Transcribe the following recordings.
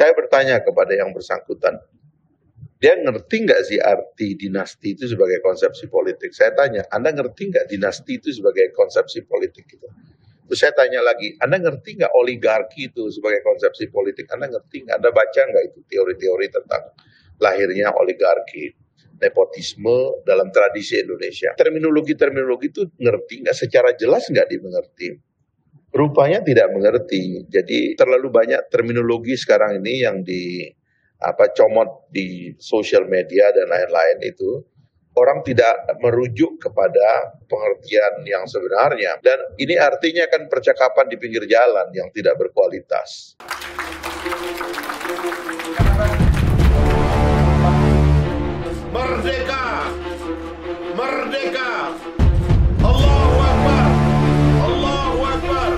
Saya bertanya kepada yang bersangkutan, dia ngerti nggak sih arti dinasti itu sebagai konsepsi politik? Saya tanya, Anda ngerti nggak dinasti itu sebagai konsepsi politik gitu? Terus saya tanya lagi, Anda ngerti nggak oligarki itu sebagai konsepsi politik? Anda ngerti nggak? Anda baca nggak itu teori-teori tentang lahirnya oligarki, nepotisme dalam tradisi Indonesia? Terminologi-terminologi itu ngerti nggak? Secara jelas nggak dimengerti? Rupanya tidak mengerti. Jadi terlalu banyak terminologi sekarang ini yang comot di sosial media dan lain-lain itu. Orang tidak merujuk kepada pengertian yang sebenarnya. Dan ini artinya kan percakapan di pinggir jalan yang tidak berkualitas. Merdeka! Merdeka! Allahu Akbar! Allahu Akbar!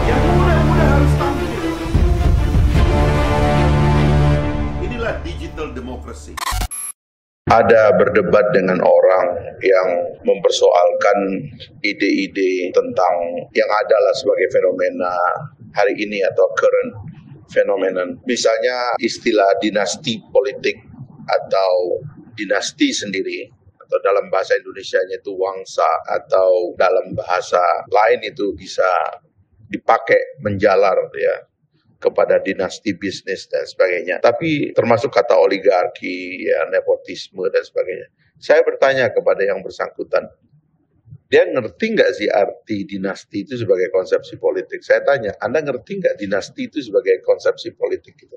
Yang muda-muda harus tampil. Inilah digital democracy. Ada berdebat dengan orang yang mempersoalkan ide-ide tentang yang adalah sebagai fenomena hari ini atau current phenomenon. Misalnya istilah dinasti politik atau dinasti sendiri, atau dalam bahasa Indonesianya itu wangsa, atau dalam bahasa lain itu bisa dipakai menjalar ya kepada dinasti bisnis dan sebagainya. Tapi termasuk kata oligarki, ya, nepotisme dan sebagainya. Saya bertanya kepada yang bersangkutan, dia ngerti nggak sih arti dinasti itu sebagai konsepsi politik? Saya tanya, Anda ngerti nggak dinasti itu sebagai konsepsi politik gitu?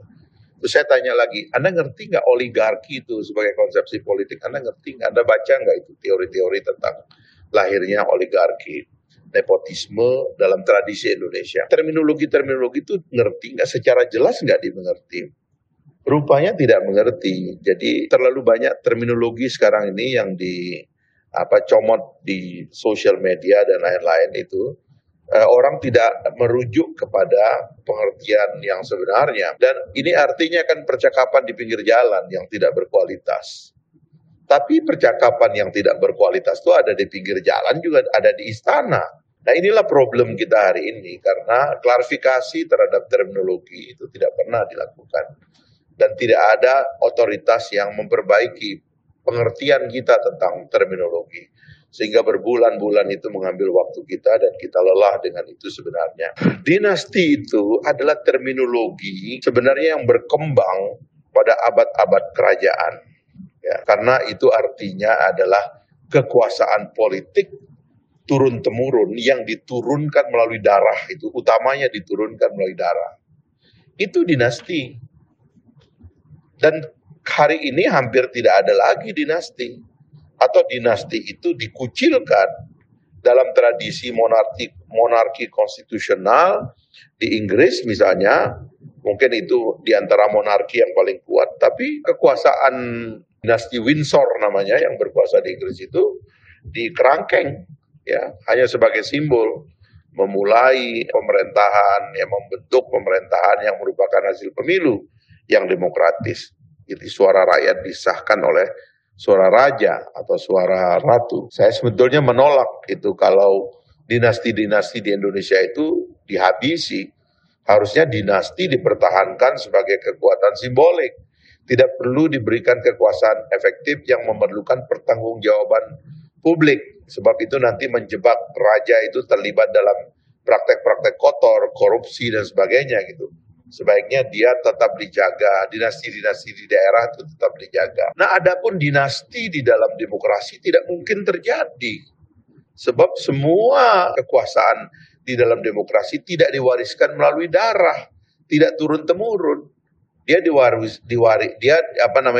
Terus saya tanya lagi, Anda ngerti nggak oligarki itu sebagai konsepsi politik? Anda ngerti nggak? Anda baca nggak itu teori-teori tentang lahirnya oligarki, nepotisme dalam tradisi Indonesia? Terminologi-terminologi itu ngerti nggak? Secara jelas nggak dimengerti? Rupanya tidak mengerti. Jadi terlalu banyak terminologi sekarang ini yang comot di sosial media dan lain-lain itu. Orang tidak merujuk kepada pengertian yang sebenarnya. Dan ini artinya kan percakapan di pinggir jalan yang tidak berkualitas. Tapi percakapan yang tidak berkualitas itu ada di pinggir jalan, juga ada di istana. Nah, inilah problem kita hari ini, karena klarifikasi terhadap terminologi itu tidak pernah dilakukan. Dan tidak ada otoritas yang memperbaiki pengertian kita tentang terminologi. Sehingga berbulan-bulan itu mengambil waktu kita dan kita lelah dengan itu sebenarnya. Dinasti itu adalah terminologi sebenarnya yang berkembang pada abad-abad kerajaan. Ya, karena itu artinya adalah kekuasaan politik turun-temurun yang diturunkan melalui darah. Itu utamanya diturunkan melalui darah. Itu dinasti. Dan hari ini hampir tidak ada lagi dinasti. Atau dinasti itu dikucilkan dalam tradisi monarki konstitusional di Inggris misalnya. Mungkin itu di antara monarki yang paling kuat. Tapi kekuasaan dinasti Windsor namanya yang berkuasa di Inggris itu dikerangkeng. Ya, hanya sebagai simbol memulai pemerintahan, yang membentuk pemerintahan yang merupakan hasil pemilu yang demokratis. Jadi suara rakyat disahkan oleh suara raja atau suara ratu. Saya sebetulnya menolak itu kalau dinasti-dinasti di Indonesia itu dihabisi. Harusnya dinasti dipertahankan sebagai kekuatan simbolik. Tidak perlu diberikan kekuasaan efektif yang memerlukan pertanggungjawaban publik. Sebab itu nanti menjebak raja itu terlibat dalam praktek-praktek kotor, korupsi dan sebagainya gitu. Sebaiknya dia tetap dijaga, dinasti-dinasti di daerah itu tetap dijaga. Nah, adapun dinasti di dalam demokrasi tidak mungkin terjadi. Sebab semua kekuasaan di dalam demokrasi tidak diwariskan melalui darah, tidak turun-temurun. Dia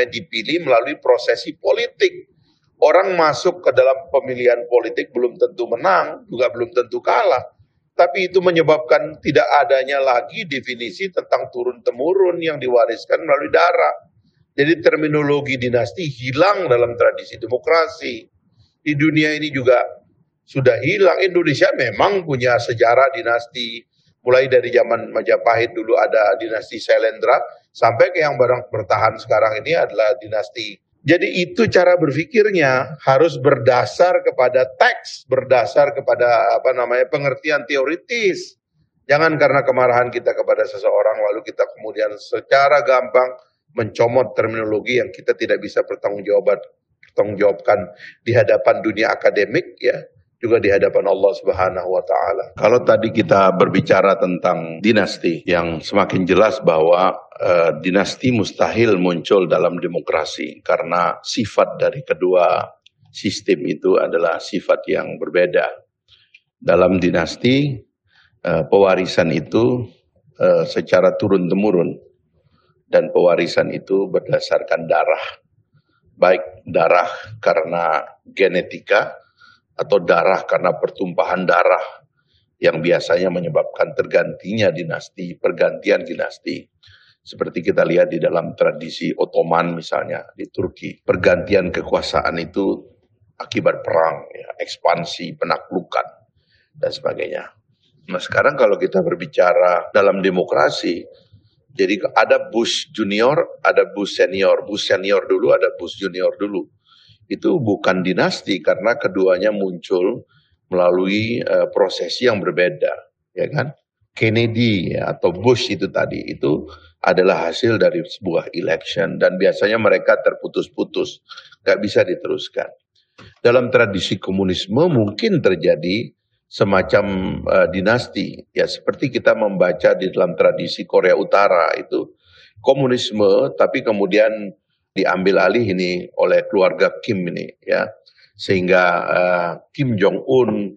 dipilih melalui prosesi politik. Orang masuk ke dalam pemilihan politik belum tentu menang, juga belum tentu kalah. Tapi itu menyebabkan tidak adanya lagi definisi tentang turun-temurun yang diwariskan melalui darah. Jadi terminologi dinasti hilang dalam tradisi demokrasi. Di dunia ini juga sudah hilang. Indonesia memang punya sejarah dinasti. Mulai dari zaman Majapahit dulu ada dinasti Sailendra, sampai ke yang bertahan sekarang ini adalah dinasti. Jadi itu cara berpikirnya harus berdasar kepada teks, berdasar kepada pengertian teoritis. Jangan karena kemarahan kita kepada seseorang lalu kita kemudian secara gampang mencomot terminologi yang kita tidak bisa pertanggungjawabkan di hadapan dunia akademik, ya, juga di hadapan Allah Subhanahu wa taala. Kalau tadi kita berbicara tentang dinasti, yang semakin jelas bahwa dinasti mustahil muncul dalam demokrasi karena sifat dari kedua sistem itu adalah sifat yang berbeda. Dalam dinasti pewarisan itu secara turun-temurun, dan pewarisan itu berdasarkan darah, baik darah karena genetika atau darah karena pertumpahan darah yang biasanya menyebabkan tergantinya dinasti, pergantian dinasti. Seperti kita lihat di dalam tradisi Ottoman misalnya di Turki, pergantian kekuasaan itu akibat perang, ya, ekspansi, penaklukan, dan sebagainya. Nah sekarang kalau kita berbicara dalam demokrasi, jadi ada Bush junior, ada Bush senior. Bush senior dulu, ada Bush junior dulu. Itu bukan dinasti karena keduanya muncul melalui prosesi yang berbeda, ya kan? Kennedy ya, atau Bush itu tadi itu adalah hasil dari sebuah election dan biasanya mereka terputus-putus, nggak bisa diteruskan. Dalam tradisi komunisme mungkin terjadi semacam dinasti, ya seperti kita membaca di dalam tradisi Korea Utara itu komunisme, tapi kemudian diambil alih ini oleh keluarga Kim ini, ya, sehingga Kim Jong Un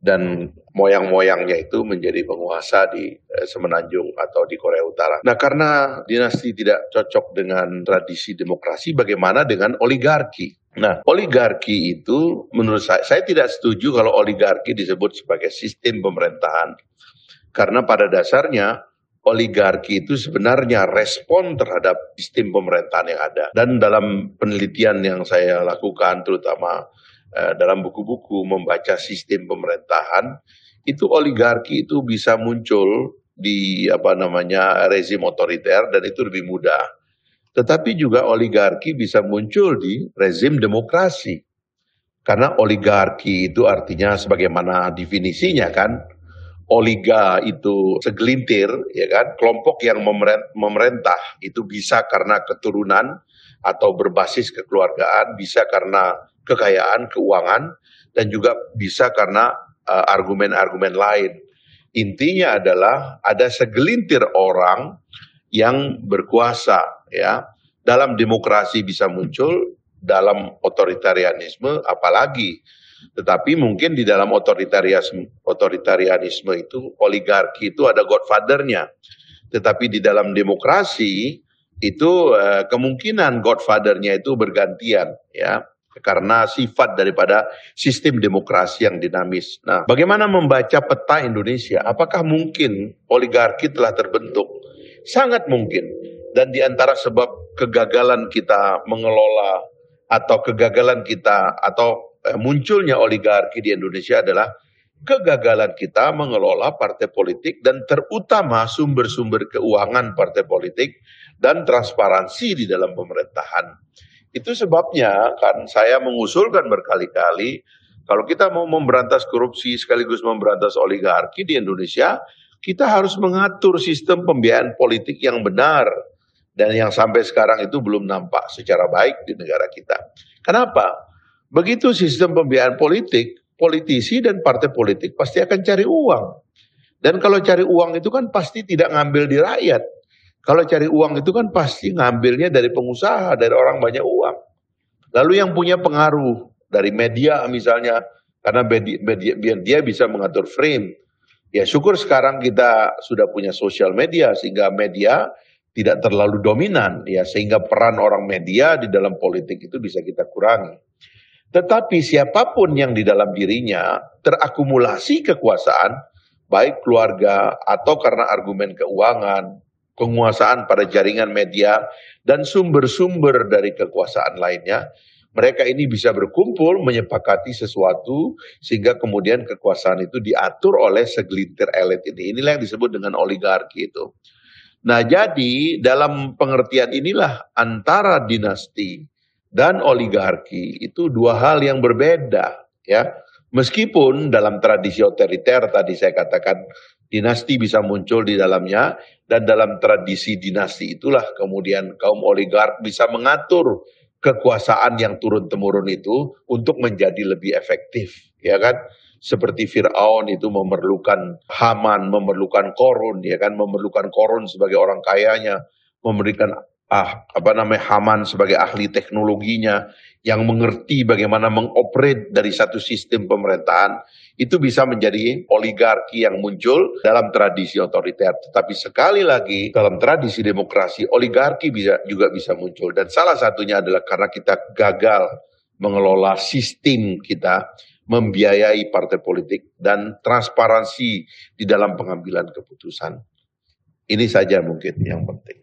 dan moyang-moyangnya itu menjadi penguasa di Semenanjung atau di Korea Utara. Nah karena dinasti tidak cocok dengan tradisi demokrasi, bagaimana dengan oligarki? Nah, oligarki itu menurut saya tidak setuju kalau oligarki disebut sebagai sistem pemerintahan. Karena pada dasarnya oligarki itu sebenarnya respon terhadap sistem pemerintahan yang ada. Dan dalam penelitian yang saya lakukan, terutama dalam buku-buku membaca sistem pemerintahan, itu oligarki itu bisa muncul di rezim otoriter dan itu lebih mudah. Tetapi juga oligarki bisa muncul di rezim demokrasi. Karena oligarki itu artinya sebagaimana definisinya kan, oliga itu segelintir, ya kan, kelompok yang memerintah itu bisa karena keturunan atau berbasis kekeluargaan, bisa karena kekayaan, keuangan, dan juga bisa karena argumen-argumen lain. Intinya adalah ada segelintir orang yang berkuasa, ya. Dalam demokrasi bisa muncul, dalam otoritarianisme apalagi. Tetapi mungkin di dalam otoritarianisme itu oligarki itu ada godfather-nya. Tetapi di dalam demokrasi itu kemungkinan godfather-nya itu bergantian, ya. Karena sifat daripada sistem demokrasi yang dinamis. Nah, bagaimana membaca peta Indonesia? Apakah mungkin oligarki telah terbentuk? Sangat mungkin. Dan di antara sebab kegagalan kita mengelola atau kegagalan kita atau munculnya oligarki di Indonesia adalah kegagalan kita mengelola partai politik dan terutama sumber-sumber keuangan partai politik dan transparansi di dalam pemerintahan. Itu sebabnya kan saya mengusulkan berkali-kali kalau kita mau memberantas korupsi sekaligus memberantas oligarki di Indonesia, kita harus mengatur sistem pembiayaan politik yang benar. Dan yang sampai sekarang itu belum nampak secara baik di negara kita. Kenapa? Begitu sistem pembiayaan politik, politisi dan partai politik pasti akan cari uang. Dan kalau cari uang itu kan pasti tidak ngambil di rakyat. Kalau cari uang itu kan pasti ngambilnya dari pengusaha, dari orang banyak uang. Lalu yang punya pengaruh dari media misalnya, karena dia bisa mengatur frame. Ya syukur sekarang kita sudah punya sosial media sehingga media tidak terlalu dominan, ya sehingga peran orang media di dalam politik itu bisa kita kurangi. Tetapi siapapun yang di dalam dirinya terakumulasi kekuasaan, baik keluarga atau karena argumen keuangan, penguasaan pada jaringan media, dan sumber-sumber dari kekuasaan lainnya, mereka ini bisa berkumpul menyepakati sesuatu sehingga kemudian kekuasaan itu diatur oleh segelintir elit ini. Inilah yang disebut dengan oligarki itu. Nah jadi dalam pengertian inilah antara dinasti dan oligarki itu dua hal yang berbeda, ya. Meskipun dalam tradisi otoriter tadi saya katakan Dinasti bisa muncul di dalamnya, dan dalam tradisi dinasti itulah kemudian kaum oligark bisa mengatur kekuasaan yang turun-temurun itu untuk menjadi lebih efektif, ya kan? Seperti Fir'aun itu memerlukan Haman, memerlukan Korun, ya kan? Memerlukan Korun sebagai orang kayanya, memberikan Haman sebagai ahli teknologinya yang mengerti bagaimana mengoperate dari satu sistem pemerintahan. Itu bisa menjadi oligarki yang muncul dalam tradisi otoriter. Tetapi sekali lagi dalam tradisi demokrasi oligarki juga bisa muncul, dan salah satunya adalah karena kita gagal mengelola sistem kita, membiayai partai politik, dan transparansi di dalam pengambilan keputusan. Ini saja mungkin yang penting.